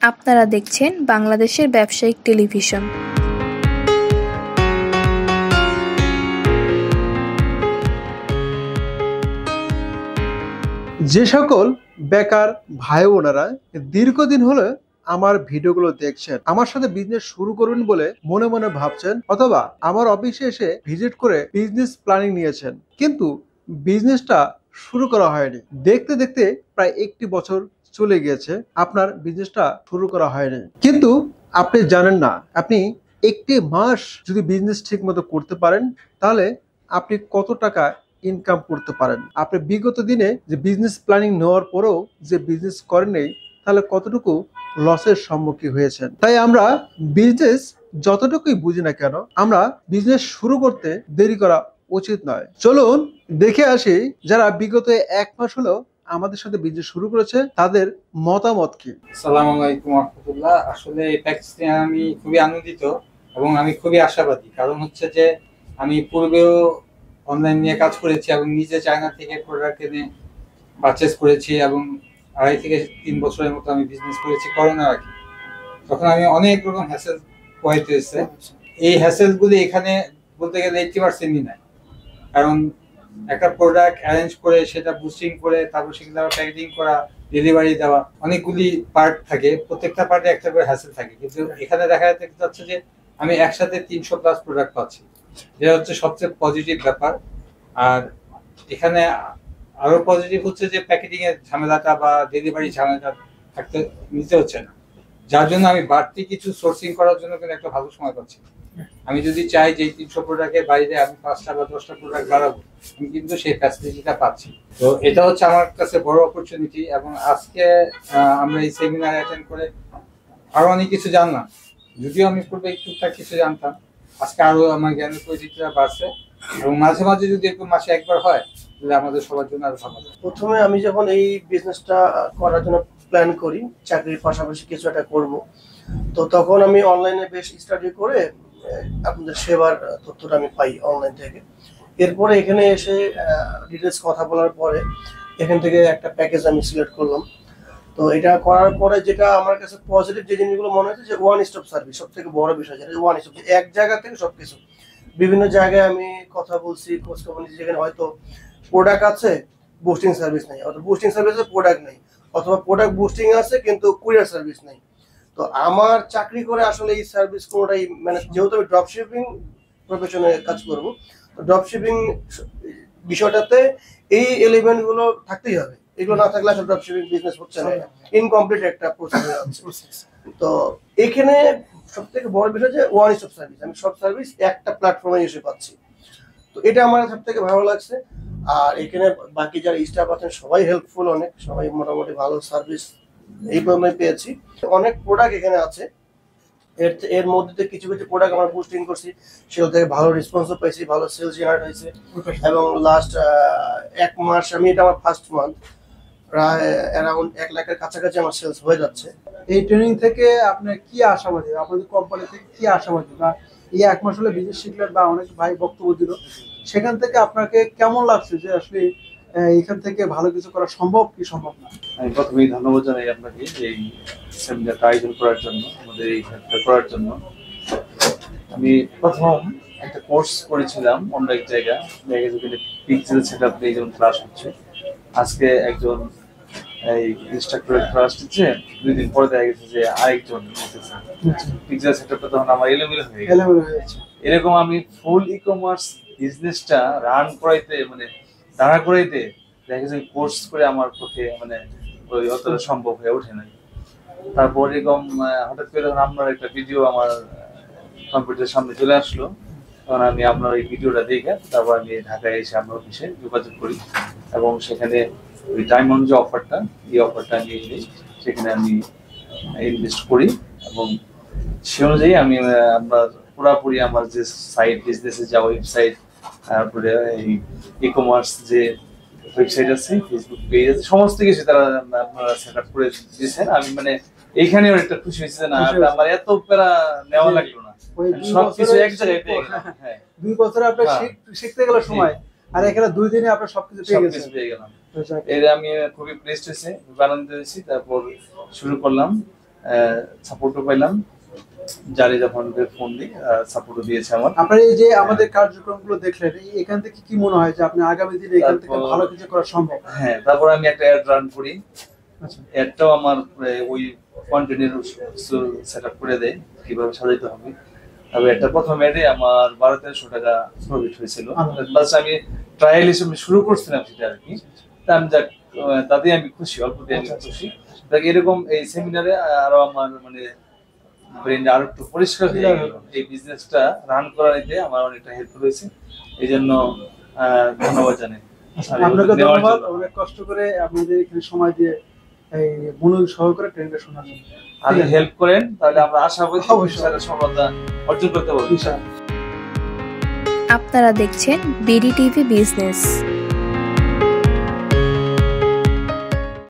আপনারা দেখছেন বাংলাদেশের ব্যবসায়িক টেলিভিশন। যে সকল বেকার ভাই বোনেরা দীর্ঘদিন হলে আমার ভিডিওগুলো দেখছেন, আমার সাথে বিজনেস শুরু করবেন বলে মনে মনে ভাবছেন, অথবা আমার অফিসে এসে ভিজিট করে বিজনেস প্ল্যানিং নিয়েছেন, কিন্তু বিজনেসটা শুরু করা হয়নি। দেখতে দেখতে প্রায় 1 বছর চলে গিয়েছে, আপনার বিজনেসটা শুরু করা হয়নি। কিন্তু আপনি জানেন না, আপনি 1 মাস যদি বিজনেস ঠিক মতো করতে পারেন, তাহলে আপনি কত টাকা ইনকাম করতে পারেন। আপনি বিগত দিনে যে বিজনেস প্ল্যানিং নেওয়ার পরেও যে বিজনেস করেননি, তাহলে কতটুকু লসের সম্মুখীন হয়েছেন। তাই আমরা বিজনেস যতটুকুই বুঝি না কেন, আমরা বিজনেস শুরু করতে দেরি করা উচিত নয়। চলুন দেখে আসি যারা বিগত 1 মাস হলো আমাদের সাথে বিজনেস শুরু করেছে, তাদের মতামত কি। আসসালামু আলাইকুম রাহমাতুল্লাহ। আসলে এই প্যাকেজটি আমি খুবই আনন্দিত এবং আমি খুবই আশাবাদী। কারণ হচ্ছে যে আমি পূর্বেও অনলাইন নিয়ে কাজ করেছি এবং নিজে চায়না থেকে প্রোডাক্ট এনে পারচেস করেছি এবং 2.5 থেকে 3 বছরের মতো আমি বিজনেস করেছি করোনার আগে। তখন আমি অনেক রকম হ্যাসেল পোহাইতে হয়েছে। এই হ্যাসেলগুলি এখানে বলতে গেলে 80%ই নাই। কারণ একটা প্রোডাক্ট অ্যারেঞ্জ করে সেটা বুস্টিং করে তারপর সেগুলো প্যাকেজিং করা, ডেলিভারি দেওয়া, অনেকগুলি পার্ট থাকে, প্রত্যেকটা পার্টে একটা করে হ্যাসেল থাকে। কিন্তু এখানে দেখা যাচ্ছে যে আমি একসাথে 300+ প্রোডাক্ট পাচ্ছি, যেটা হচ্ছে সবচেয়ে পজিটিভ ব্যাপার। আর এখানে আরো পজিটিভ হচ্ছে যে প্যাকেজিং এর ঝামেলাটা বা ডেলিভারি ঝামেলাটা নিতে হচ্ছে না, যার জন্য আমি বাড়তি কিছু সোর্সিং করার জন্য কিন্তু একটা ভালো সময় পাচ্ছি। আমি যদি চাই যে 300 প্রোডাক্টের বাইরে আমি 5টা বা 10টা প্রোডাক্ট বাড়াবো, আমি কিন্তু সেই ফ্যাসিলিটিটা পাচ্ছি। তো এটা হচ্ছে আমার কাছে বড় অপরচুনিটি। এবং আজকে আমরা এই সেমিনার অ্যাটেন্ড করে আরো অনেক কিছু জানলাম। যদিও আমি পূর্বে টুকটাক কিছু জানতাম, আজকে আরো আমার জ্ঞানের পরিধিটা বাড়ছে। এবং মাঝে মাঝে যদি একটু মাসে একবার হয়, তাহলে আমাদের সবার জন্য আরো ভালো। প্রথমে আমি যখন এই বিজনেসটা করার জন্য প্ল্যান করি, চাকরির পাশাপাশি কিছু একটা করব, তো তখন আমি অনলাইনে বেশ স্টাডি করে আপনাদের সেবার তথ্যটা আমি পাই অনলাইন থেকে। এরপরে এখানে এসে ডিটেলস কথা বলার পরে এখান থেকে একটা প্যাকেজ আমি সিলেক্ট করলাম। তো এটা করার পরে যেটা আমার কাছে পজিটিভ যে জিনিসগুলো মনে হচ্ছে, যে ওয়ান স্টপ সার্ভিস সব থেকে বড় বিষয়, যেটা ওয়ান স্টপ, এক জায়গা থেকে সবকিছু। বিভিন্ন জায়গায় আমি কথা বলছি, খোঁজখবর নিচ্ছি, যেখানে হয়তো প্রোডাক্ট আছে বুস্টিং সার্ভিস নেই, অথবা বুস্টিং সার্ভিসে প্রোডাক্ট নেই, অথবা প্রোডাক্ট বুস্টিং আছে কিন্তু কুরিয়ার সার্ভিস নেই। তো আমার চাকরি করে আসলে এই সার্ভিস কোনোটাই, মানে যেহেতু আমি ড্রপ শিপিং প্রফেশনে কাজ করব, তো ড্রপ শিপিং বিষয়টাতে এই এলিমেন্ট গুলো থাকতেই হবে। এগুলো না থাকলে আসলে ড্রপ শিপিং বিজনেস হচ্ছে না, ইনকমপ্লিট একটা প্রসেস। তো এখানে সব থেকে বড় বিষয় যে ওয়ান স্টপ সার্ভিস, আমি সব সার্ভিস একটা প্ল্যাটফর্মে এসে পাচ্ছি। তো এটা আমার সব থেকে ভালো লাগছে। আর এখানে বাকি যারা স্টাফ আছেন সবাই হেল্পফুল, অনেক সবাই মোটামুটি ভালো সার্ভিস এই পর্যন্ত পেয়েছি। অনেক প্রোডাক্ট এখানে আছে, এর মধ্যে কিছু কিছু প্রোডাক্ট আমরা বুস্টিং করছি, সেগুলো থেকে ভালো রেসপন্সও পেয়েছি, ভালো সেলস জেনারেট হয়েছে। এবং লাস্ট 1 মাস, আমি এটা আমার ফার্স্ট মান্থ, প্রায় অ্যারাউন্ড 1 লাখের কাছাকাছি আমার সেলস হয়ে যাচ্ছে। এই ট্রেনিং থেকে আপনার কি আশাবাদী, আপনাদের কোম্পানি থেকে কি আশাবাদী, বা এই 1 মাস হলে বিজনেস শিখলেন বা অনেক ভাই বক্তব্য দিল, সেখান থেকে আপনাকে কেমন লাগছে যে আসলে এখান থেকে ভালো কিছু করা সম্ভব কি সম্ভব না? আমি প্রথমেই ধন্যবাদ জানাই আপনাকে এই সেমিনারটা আয়োজন করার জন্য, আমাদের এই হেল্পটা করার জন্য। আমি প্রথম একটা কোর্স করেছিলাম অন্য এক জায়গায় যেখানে পিক্সেল সেটআপ নিয়ে যেমন ক্লাস হচ্ছে। আজকে একজন এই ইনস্ট্রাক্টরের ক্লাস দিচ্ছে, 2 দিন পরে দেখা গেছে যে আরেকজন পিক্সেল সেটআপটা তখন আমার এলোমেলো হয়ে গেছে। এরকম আমি ফুল ই-কমার্স বিজনেসটা রান করাইতে, মানে দাঁড়া করাইতে দেখা গেছে কোর্স করে আমার পক্ষে মানে ওই অতটা সম্ভব হয়ে ওঠে নাই। তারপর এরকম হঠাৎ করে যখন আপনার একটা ভিডিও আমার কম্পিউটারের সামনে চলে আসলো, তখন আমি আপনার এই ভিডিওটা দেখে তারপর আমি ঢাকায় এসে আপনার অফিসে যোগাযোগ করি এবং সেখানে ওই ডায়মন্ড যে অফারটা, এই অফারটা নিয়ে নিই, সেখানে আমি ইনভেস্ট করি এবং সে অনুযায়ী আমি আপনার পুরোপুরি আমার যে সাইট বিজনেসের যা ওয়েবসাইট, তারপরে এই ই-কমার্স যে ওয়েবসাইট আছে, ফেসবুক পেজ আছে, সমস্ত কিছু তারা আপনারা সেট আপ করে দিয়েছেন। আমি মানে এইখানেও একটা খুশি হয়েছে, না আমার এত প্যারা নেওয়া লাগলো না, সবকিছু এক জায়গায় পেয়ে গেলাম। হ্যাঁ, 2 বছরে আপনার শিখতে গেল সময়, আর এখানে 2 দিনে আপনার সবকিছু পেয়ে গেলাম। এর আমি খুবই প্লেসড হয়েছে, খুব আনন্দিত হয়েছি। তারপর শুরু করলাম সাপোর্টও পেলাম, যারে যখন ফোন দিই সাপোর্টও দিয়েছে আমার। আপনার এই যে আমাদের কার্যক্রমগুলো দেখলেন, এখান থেকে কি মনে হয় যে আপনি আগামী দিনে এখান থেকে ভালো কিছু করা সম্ভব? হ্যাঁ, তারপর আমি একটা অ্যাড রান করি, আচ্ছা, অ্যাডটাও আমার ওই কন্টেন্টের সেট আপ করে দেয় কিভাবে সাজাইতে হবে। তবে একটা প্রথম অ্যাডে আমার 1200-1300 টাকা প্রফিট হয়েছিল। প্লাস আমি ট্রায়াল হিসেবে শুরু করছিলাম সেটা আর কি। তা আমি যাক, তাতে আমি খুশি, অল্পতে আমি খুশি। দেখ, এরকম এই সেমিনারে আরো আমার মানে ব্রেন আরো একটু পরিষ্কার হয়ে গেল। এই বিজনেসটা রান করাতে আমার অনেকটা হেল্প হয়েছে, এই জন্য ধন্যবাদ জানাই। আপনাকে ধন্যবাদ, অনেক কষ্ট করে আপনাদের এখানে সময় দিয়ে এই মনোযোগ সহকারে ট্রেনটা শোনার জন্য। আর হেল্প করেন, তাহলে আমরা আশাবাদী অবশ্যই সফলতা অর্জন করতে পারবো। আপনারা দেখছেন বিডি টিভি বিজনেস।